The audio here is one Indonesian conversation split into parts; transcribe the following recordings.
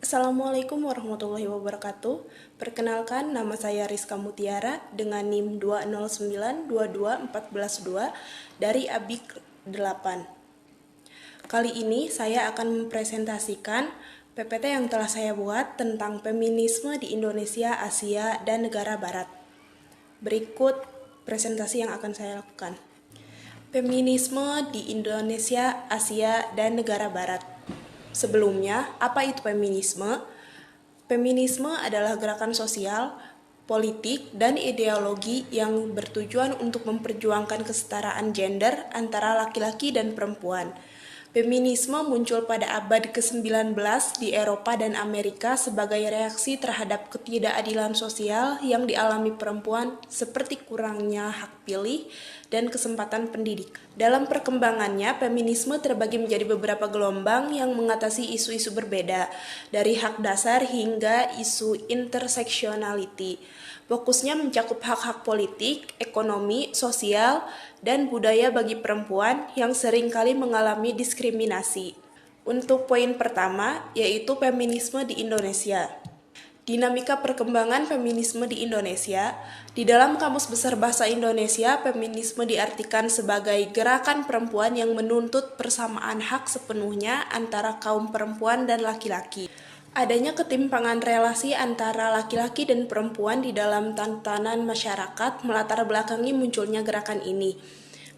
Assalamualaikum warahmatullahi wabarakatuh. Perkenalkan, nama saya Rizka Mutiara dengan NIM 209221412 dari ABIK 8. Kali ini saya akan mempresentasikan PPT yang telah saya buat tentang feminisme di Indonesia, Asia, dan negara barat. Berikut presentasi yang akan saya lakukan. Feminisme di Indonesia, Asia, dan negara barat. Sebelumnya, apa itu feminisme? Feminisme adalah gerakan sosial, politik, dan ideologi yang bertujuan untuk memperjuangkan kesetaraan gender antara laki-laki dan perempuan. Feminisme muncul pada abad ke-19 di Eropa dan Amerika sebagai reaksi terhadap ketidakadilan sosial yang dialami perempuan seperti kurangnya hak pilih dan kesempatan pendidik. Dalam perkembangannya, feminisme terbagi menjadi beberapa gelombang yang mengatasi isu-isu berbeda, dari hak dasar hingga isu interseksionality. Fokusnya mencakup hak-hak politik, ekonomi, sosial, dan budaya bagi perempuan yang seringkali mengalami diskriminasi. Untuk poin pertama, yaitu feminisme di Indonesia. Dinamika perkembangan feminisme di Indonesia. Di dalam Kamus Besar Bahasa Indonesia, feminisme diartikan sebagai gerakan perempuan yang menuntut persamaan hak sepenuhnya antara kaum perempuan dan laki-laki. Adanya ketimpangan relasi antara laki-laki dan perempuan di dalam tatanan masyarakat melatar belakangi munculnya gerakan ini.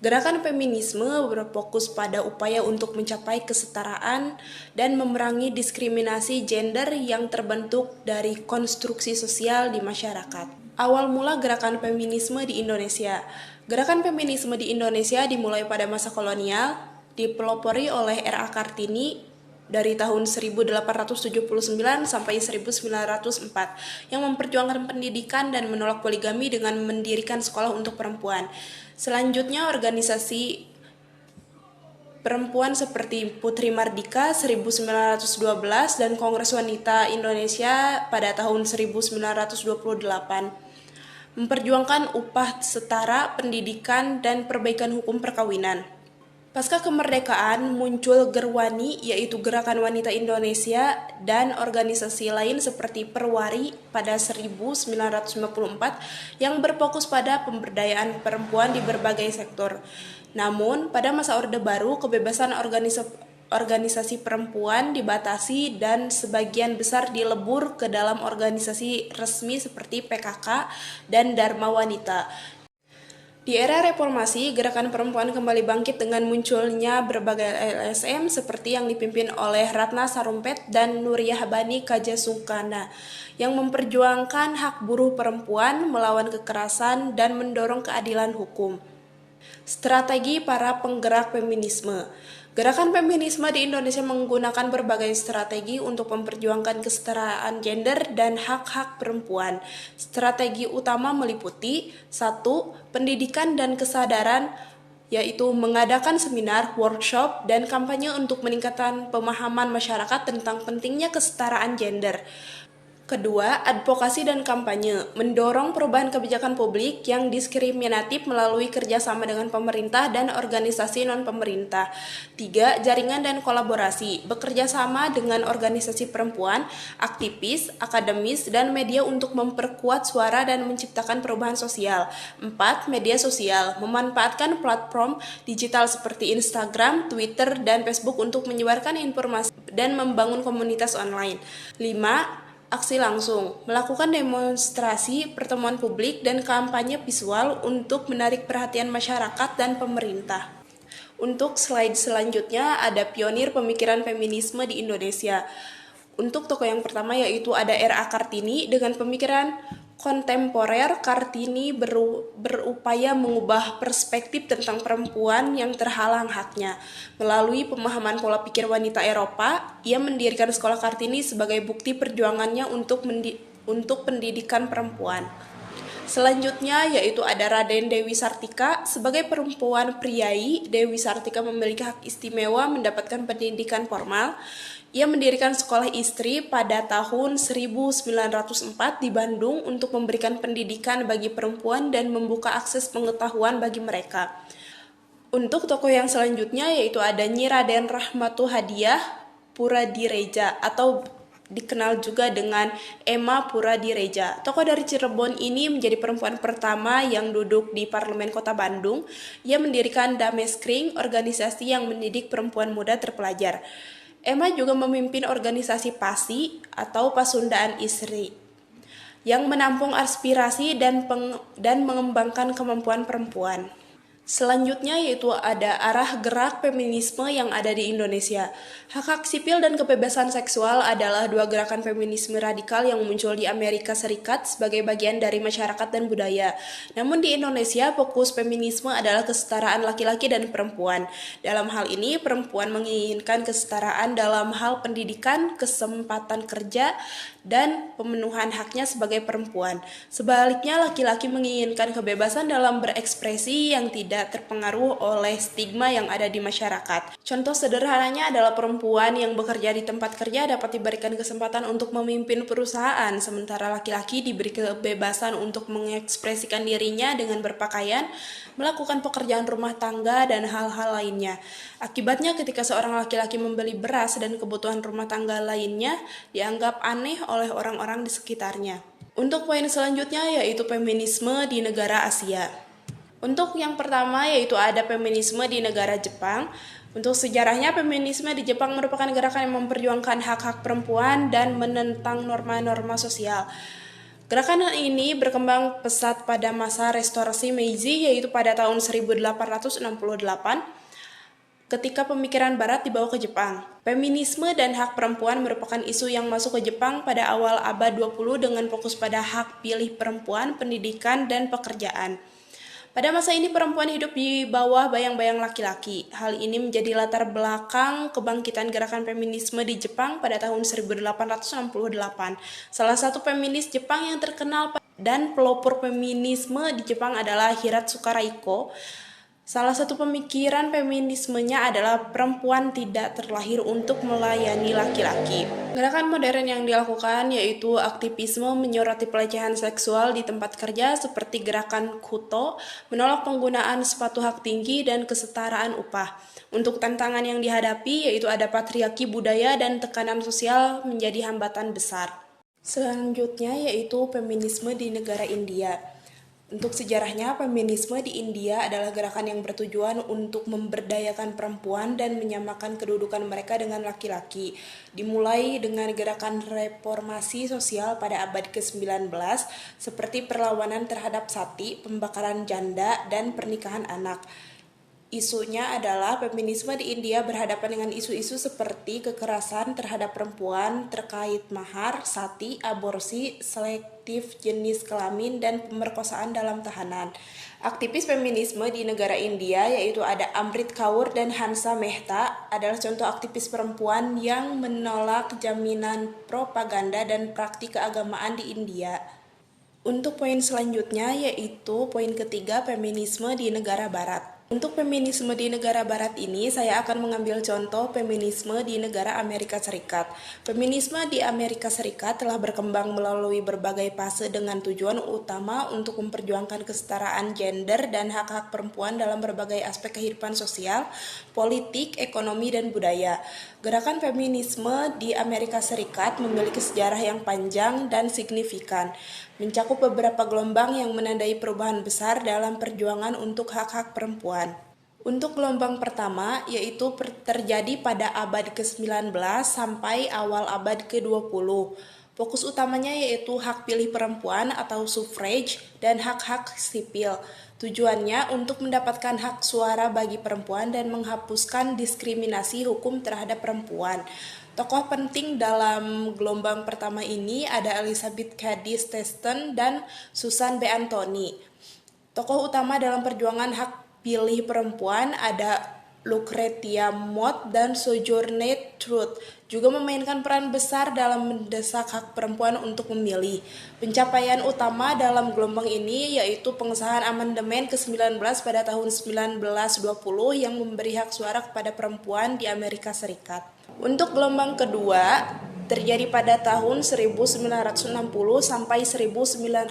Gerakan feminisme berfokus pada upaya untuk mencapai kesetaraan dan memerangi diskriminasi gender yang terbentuk dari konstruksi sosial di masyarakat. Awal mula gerakan feminisme di Indonesia. Gerakan feminisme di Indonesia dimulai pada masa kolonial, dipelopori oleh R.A. Kartini dari tahun 1879 sampai 1904 yang memperjuangkan pendidikan dan menolak poligami dengan mendirikan sekolah untuk perempuan. Selanjutnya organisasi perempuan seperti Putri Mardika 1912 dan Kongres Wanita Indonesia pada tahun 1928 memperjuangkan upah setara, pendidikan, dan perbaikan hukum perkawinan. Pasca kemerdekaan muncul Gerwani, yaitu Gerakan Wanita Indonesia, dan organisasi lain seperti Perwari pada 1954 yang berfokus pada pemberdayaan perempuan di berbagai sektor. Namun, pada masa Orde Baru, kebebasan organisasi perempuan dibatasi dan sebagian besar dilebur ke dalam organisasi resmi seperti PKK dan Dharma Wanita. Di era reformasi, gerakan perempuan kembali bangkit dengan munculnya berbagai LSM seperti yang dipimpin oleh Ratna Sarumpet dan Nuriyah Bani Kajasungkana yang memperjuangkan hak buruh perempuan, melawan kekerasan, dan mendorong keadilan hukum. Strategi para penggerak feminisme. Gerakan feminisme di Indonesia menggunakan berbagai strategi untuk memperjuangkan kesetaraan gender dan hak-hak perempuan. Strategi utama meliputi 1. Pendidikan dan kesadaran, yaitu mengadakan seminar, workshop, dan kampanye untuk meningkatkan pemahaman masyarakat tentang pentingnya kesetaraan gender. Kedua, advokasi dan kampanye, mendorong perubahan kebijakan publik yang diskriminatif melalui kerjasama dengan pemerintah dan organisasi non-pemerintah. Tiga, jaringan dan kolaborasi, bekerja sama dengan organisasi perempuan, aktivis, akademis, dan media untuk memperkuat suara dan menciptakan perubahan sosial. Empat, media sosial, memanfaatkan platform digital seperti Instagram, Twitter, dan Facebook untuk menyebarkan informasi dan membangun komunitas online. Lima, aksi langsung, melakukan demonstrasi, pertemuan publik, dan kampanye visual untuk menarik perhatian masyarakat dan pemerintah. Untuk slide selanjutnya ada pionir pemikiran feminisme di Indonesia. Untuk tokoh yang pertama yaitu ada R.A. Kartini dengan pemikiran kontemporer. Kartini berupaya mengubah perspektif tentang perempuan yang terhalang haknya. Melalui pemahaman pola pikir wanita Eropa, ia mendirikan sekolah Kartini sebagai bukti perjuangannya untuk pendidikan perempuan. Selanjutnya yaitu ada Raden Dewi Sartika. Sebagai perempuan priai, Dewi Sartika memiliki hak istimewa mendapatkan pendidikan formal. Ia mendirikan sekolah istri pada tahun 1904 di Bandung untuk memberikan pendidikan bagi perempuan dan membuka akses pengetahuan bagi mereka. Untuk tokoh yang selanjutnya yaitu ada Nyi Raden Rahmatu Hadiah Puradireja atau dikenal juga dengan Emma Puradireja. Tokoh dari Cirebon ini menjadi perempuan pertama yang duduk di Parlemen Kota Bandung. Ia mendirikan Dameskring, organisasi yang mendidik perempuan muda terpelajar. Emma juga memimpin organisasi PASI atau Pasundaan Isri yang menampung aspirasi dan mengembangkan kemampuan perempuan. Selanjutnya yaitu ada arah gerak feminisme yang ada di Indonesia. Hak-hak sipil dan kebebasan seksual adalah dua gerakan feminisme radikal yang muncul di Amerika Serikat sebagai bagian dari masyarakat dan budaya. Namun di Indonesia, fokus feminisme adalah kesetaraan laki-laki dan perempuan. Dalam hal ini, perempuan menginginkan kesetaraan dalam hal pendidikan, kesempatan kerja, dan pemenuhan haknya sebagai perempuan. Sebaliknya, laki-laki menginginkan kebebasan dalam berekspresi yang tidak terpengaruh oleh stigma yang ada di masyarakat. Contoh sederhananya adalah perempuan yang bekerja di tempat kerja dapat diberikan kesempatan untuk memimpin perusahaan, sementara laki-laki diberi kebebasan untuk mengekspresikan dirinya dengan berpakaian, melakukan pekerjaan rumah tangga, dan hal-hal lainnya. Akibatnya ketika seorang laki-laki membeli beras dan kebutuhan rumah tangga lainnya, dianggap aneh oleh orang-orang di sekitarnya. Untuk poin selanjutnya yaitu feminisme di negara Asia. Untuk yang pertama yaitu ada feminisme di negara Jepang. Untuk sejarahnya, feminisme di Jepang merupakan gerakan yang memperjuangkan hak-hak perempuan dan menentang norma-norma sosial. Gerakan ini berkembang pesat pada masa restorasi Meiji, yaitu pada tahun 1868 ketika pemikiran barat dibawa ke Jepang. Feminisme dan hak perempuan merupakan isu yang masuk ke Jepang pada awal abad 20 dengan fokus pada hak pilih perempuan, pendidikan, dan pekerjaan. Pada masa ini perempuan hidup di bawah bayang-bayang laki-laki. Hal ini menjadi latar belakang kebangkitan gerakan feminisme di Jepang pada tahun 1868. Salah satu feminis Jepang yang terkenal dan pelopor feminisme di Jepang adalah Hiratsuka Raiko. Salah satu pemikiran feminismenya adalah perempuan tidak terlahir untuk melayani laki-laki. Gerakan modern yang dilakukan yaitu aktivisme menyoroti pelecehan seksual di tempat kerja seperti gerakan Kuto, menolak penggunaan sepatu hak tinggi, dan kesetaraan upah. Untuk tantangan yang dihadapi yaitu ada patriarki budaya dan tekanan sosial menjadi hambatan besar. Selanjutnya yaitu feminisme di negara India. Untuk sejarahnya, feminisme di India adalah gerakan yang bertujuan untuk memberdayakan perempuan dan menyamakan kedudukan mereka dengan laki-laki. Dimulai dengan gerakan reformasi sosial pada abad ke-19, seperti perlawanan terhadap sati, pembakaran janda, dan pernikahan anak. Isunya adalah feminisme di India berhadapan dengan isu-isu seperti kekerasan terhadap perempuan terkait mahar, sati, aborsi, selektif jenis kelamin, dan pemerkosaan dalam tahanan. Aktivis feminisme di negara India yaitu ada Amrit Kaur dan Hansa Mehta adalah contoh aktivis perempuan yang menolak jaminan propaganda dan praktik keagamaan di India. Untuk poin selanjutnya yaitu poin ketiga, feminisme di negara barat. Untuk feminisme di negara barat ini, saya akan mengambil contoh feminisme di negara Amerika Serikat. Feminisme di Amerika Serikat telah berkembang melalui berbagai fase dengan tujuan utama untuk memperjuangkan kesetaraan gender dan hak-hak perempuan dalam berbagai aspek kehidupan sosial, politik, ekonomi, dan budaya. Gerakan feminisme di Amerika Serikat memiliki sejarah yang panjang dan signifikan, mencakup beberapa gelombang yang menandai perubahan besar dalam perjuangan untuk hak-hak perempuan. Untuk gelombang pertama, yaitu terjadi pada abad ke-19 sampai awal abad ke-20. Fokus utamanya yaitu hak pilih perempuan atau suffrage dan hak-hak sipil. Tujuannya untuk mendapatkan hak suara bagi perempuan dan menghapuskan diskriminasi hukum terhadap perempuan. Tokoh penting dalam gelombang pertama ini ada Elizabeth Cady Stanton dan Susan B. Anthony. Tokoh utama dalam perjuangan hak pilih perempuan ada Lucretia Mott dan Sojourner Truth, juga memainkan peran besar dalam mendesak hak perempuan untuk memilih. Pencapaian utama dalam gelombang ini yaitu pengesahan amandemen ke-19 pada tahun 1920 yang memberi hak suara kepada perempuan di Amerika Serikat. Untuk gelombang kedua, terjadi pada tahun 1960 sampai 1980.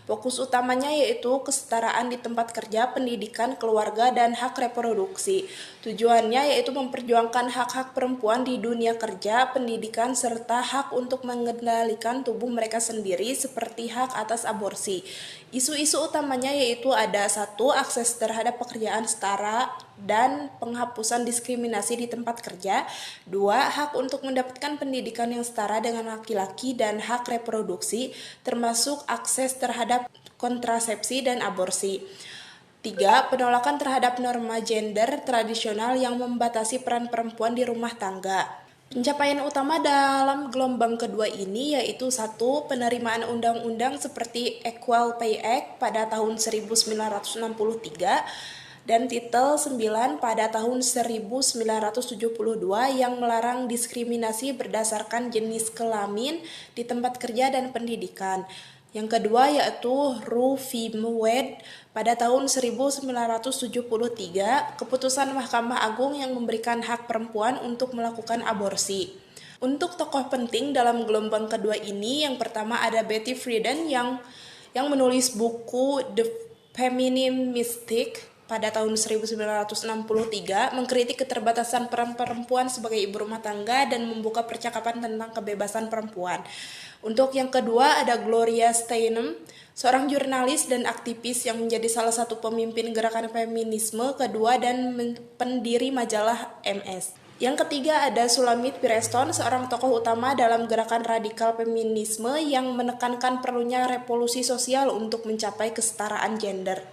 Fokus utamanya yaitu kesetaraan di tempat kerja, pendidikan, keluarga, dan hak reproduksi. Tujuannya yaitu memperjuangkan hak-hak perempuan di dunia kerja, pendidikan, serta hak untuk mengendalikan tubuh mereka sendiri seperti hak atas aborsi. Isu-isu utamanya yaitu ada 1. Akses terhadap pekerjaan setara dan penghapusan diskriminasi di tempat kerja. 2. Hak untuk mendapatkan pendidikan yang setara dengan laki-laki dan hak reproduksi, termasuk akses terhadap kontrasepsi dan aborsi. 3. Penolakan terhadap norma gender tradisional yang membatasi peran perempuan di rumah tangga. Pencapaian utama dalam gelombang kedua ini yaitu 1. Penerimaan undang-undang seperti Equal Pay Act pada tahun 1963 dan Titel 9 pada tahun 1972 yang melarang diskriminasi berdasarkan jenis kelamin di tempat kerja dan pendidikan. Yang kedua yaitu Roe v. Wade pada tahun 1973, keputusan Mahkamah Agung yang memberikan hak perempuan untuk melakukan aborsi. Untuk tokoh penting dalam gelombang kedua ini, yang pertama ada Betty Friedan yang menulis buku The Feminine Mystic pada tahun 1963, mengkritik keterbatasan peran perempuan sebagai ibu rumah tangga dan membuka percakapan tentang kebebasan perempuan. Untuk yang kedua ada Gloria Steinem, seorang jurnalis dan aktivis yang menjadi salah satu pemimpin gerakan feminisme kedua dan pendiri majalah MS. Yang ketiga ada Shulamit Firestone, seorang tokoh utama dalam gerakan radikal feminisme yang menekankan perlunya revolusi sosial untuk mencapai kesetaraan gender.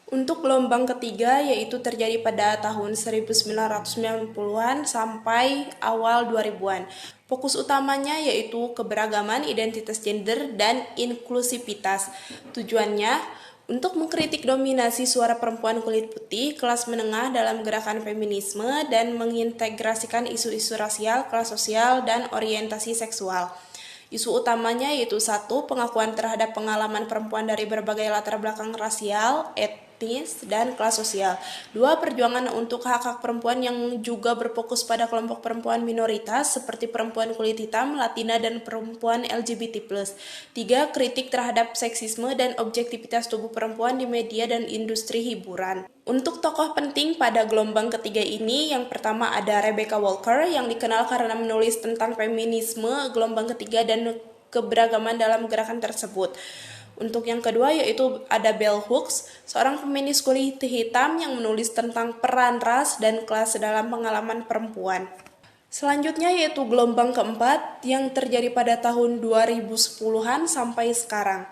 Untuk gelombang ketiga yaitu terjadi pada tahun 1990-an sampai awal 2000-an. Fokus utamanya yaitu keberagaman, identitas gender, dan inklusivitas. Tujuannya untuk mengkritik dominasi suara perempuan kulit putih, kelas menengah dalam gerakan feminisme, dan mengintegrasikan isu-isu rasial, kelas sosial, dan orientasi seksual. Isu utamanya yaitu 1. Pengakuan terhadap pengalaman perempuan dari berbagai latar belakang rasial, etnis, dan kelas sosial. 2. Perjuangan untuk hak-hak perempuan yang juga berfokus pada kelompok perempuan minoritas seperti perempuan kulit hitam, Latina, dan perempuan LGBT+. 3. Kritik terhadap seksisme dan objektivitas tubuh perempuan di media dan industri hiburan. Untuk tokoh penting pada gelombang ketiga ini, yang pertama ada Rebecca Walker yang dikenal karena menulis tentang feminisme gelombang ketiga dan keberagaman dalam gerakan tersebut. Untuk yang kedua yaitu ada Bell Hooks, seorang feminis kulit hitam yang menulis tentang peran ras dan kelas dalam pengalaman perempuan. Selanjutnya yaitu gelombang keempat yang terjadi pada tahun 2010-an sampai sekarang.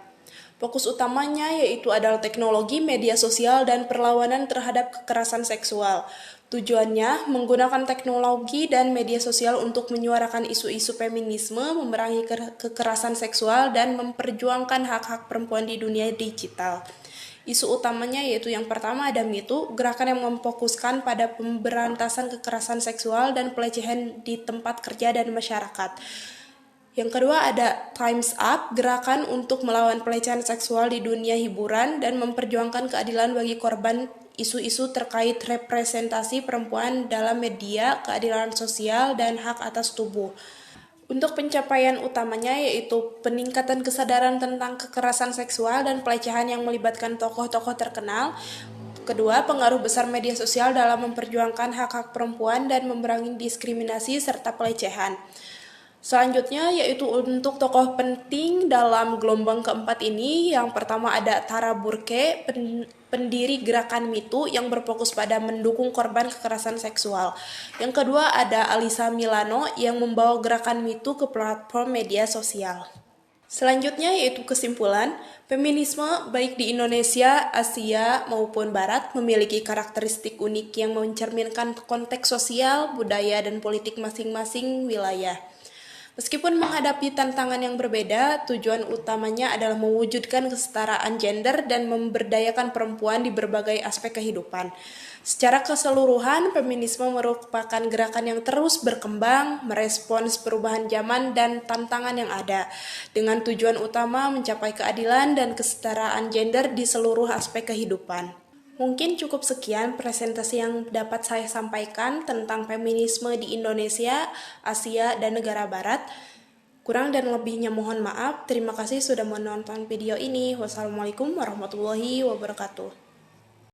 Fokus utamanya yaitu adalah teknologi, media sosial, dan perlawanan terhadap kekerasan seksual. Tujuannya menggunakan teknologi dan media sosial untuk menyuarakan isu-isu feminisme, memerangi kekerasan seksual, dan memperjuangkan hak-hak perempuan di dunia digital. Isu utamanya yaitu yang pertama ada Me Too, gerakan yang memfokuskan pada pemberantasan kekerasan seksual dan pelecehan di tempat kerja dan masyarakat. Yang kedua ada Time's Up, gerakan untuk melawan pelecehan seksual di dunia hiburan dan memperjuangkan keadilan bagi korban, isu-isu terkait representasi perempuan dalam media, keadilan sosial, dan hak atas tubuh. Untuk pencapaian utamanya yaitu peningkatan kesadaran tentang kekerasan seksual dan pelecehan yang melibatkan tokoh-tokoh terkenal. Kedua, pengaruh besar media sosial dalam memperjuangkan hak-hak perempuan dan memerangi diskriminasi serta pelecehan. Selanjutnya yaitu untuk tokoh penting dalam gelombang keempat ini, yang pertama ada Tara Burke, pendiri gerakan Me Too yang berfokus pada mendukung korban kekerasan seksual. Yang kedua ada Alyssa Milano yang membawa gerakan Me Too ke platform media sosial. Selanjutnya yaitu kesimpulan, feminisme baik di Indonesia, Asia maupun Barat memiliki karakteristik unik yang mencerminkan konteks sosial, budaya, dan politik masing-masing wilayah. Meskipun menghadapi tantangan yang berbeda, tujuan utamanya adalah mewujudkan kesetaraan gender dan memberdayakan perempuan di berbagai aspek kehidupan. Secara keseluruhan, feminisme merupakan gerakan yang terus berkembang, merespons perubahan zaman dan tantangan yang ada, dengan tujuan utama mencapai keadilan dan kesetaraan gender di seluruh aspek kehidupan. Mungkin cukup sekian presentasi yang dapat saya sampaikan tentang feminisme di Indonesia, Asia, dan negara Barat. Kurang dan lebihnya mohon maaf. Terima kasih sudah menonton video ini. Wassalamualaikum warahmatullahi wabarakatuh.